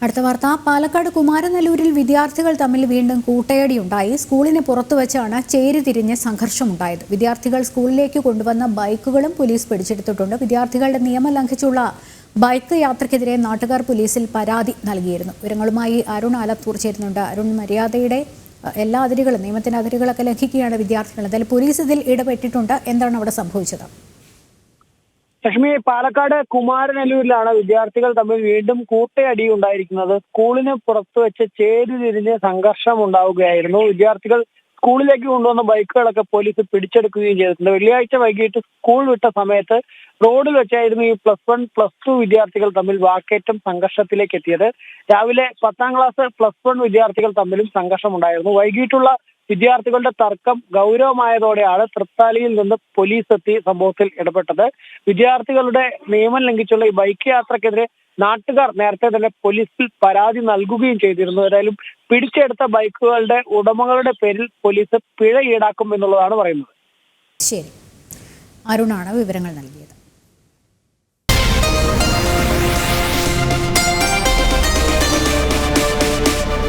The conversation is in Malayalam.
അടുത്ത വാർത്ത പാലക്കാട് കുമാരനെല്ലൂരിൽ വിദ്യാർത്ഥികൾ തമ്മിൽ വീണ്ടും കൂട്ടയടിയുണ്ടായി. സ്കൂളിന് പുറത്തുവച്ചാണ് ചേരിതിരിഞ്ഞ് സംഘർഷമുണ്ടായത്. വിദ്യാർത്ഥികൾ സ്കൂളിലേക്ക് കൊണ്ടുവന്ന ബൈക്കുകളും പോലീസ് പിടിച്ചെടുത്തിട്ടുണ്ട്. വിദ്യാർത്ഥികളുടെ നിയമം ലംഘിച്ചുള്ള ബൈക്ക് യാത്രയ്ക്കെതിരെ നാട്ടുകാർ പോലീസിൽ പരാതി നൽകിയിരുന്നു. വിവരങ്ങളുമായി അരുൺ ആലത്തൂർ ചേരുന്നുണ്ട്. അരുൺ, മര്യാദയുടെ എല്ലാ അതിരുകളും നിയമത്തിന്റെ അതിരുകളൊക്കെ ലംഘിക്കുകയാണ് വിദ്യാർത്ഥികൾ. എന്തായാലും പോലീസ് ഇതിൽ ഇടപെട്ടിട്ടുണ്ട്. എന്താണ് അവിടെ സംഭവിച്ചത്? ലക്ഷ്മി, പാലക്കാട് കുമാരനെല്ലൂരിലാണ് വിദ്യാർത്ഥികൾ തമ്മിൽ വീണ്ടും കൂട്ടയടി ഉണ്ടായിരിക്കുന്നത്. സ്കൂളിന് പുറത്തു വെച്ച് ചേരിതിരിഞ്ഞ് സംഘർഷം ഉണ്ടാവുകയായിരുന്നു. വിദ്യാർത്ഥികൾ സ്കൂളിലേക്ക് കൊണ്ടുവന്ന ബൈക്കുകളൊക്കെ പോലീസ് പിടിച്ചെടുക്കുകയും ചെയ്തിട്ടുണ്ട്. വെള്ളിയാഴ്ച വൈകിട്ട് സ്കൂൾ വിട്ട സമയത്ത് റോഡിൽ വെച്ചായിരുന്നു ഈ +1, +2 വിദ്യാർത്ഥികൾ തമ്മിൽ വാക്കേറ്റം സംഘർഷത്തിലേക്ക് എത്തിയത്. രാവിലെ 10ാം ക്ലാസ് +1 വിദ്യാർത്ഥികൾ തമ്മിലും സംഘർഷമുണ്ടായിരുന്നു. വൈകിട്ടുള്ള വിദ്യാർത്ഥികളുടെ തർക്കം ഗൗരവമായതോടെയാണ് തൃത്താലയിൽ നിന്ന് പോലീസ് എത്തി സംഭവത്തിൽ ഇടപെട്ടത്. വിദ്യാർത്ഥികളുടെ നിയമം ലംഘിച്ചുള്ള ഈ ബൈക്ക് യാത്രക്കെതിരെ നാട്ടുകാർ നേരത്തെ തന്നെ പോലീസിൽ പരാതി നൽകുകയും ചെയ്തിരുന്നു. ഏതായാലും പിടിച്ചെടുത്ത ബൈക്കുകളുടെ ഉടമകളുടെ പേരിൽ പോലീസ് പിഴ ഈടാക്കും എന്നുള്ളതാണ് പറയുന്നത്. ശരി, അരുണാണ് വിവരങ്ങൾ നൽകിയത്.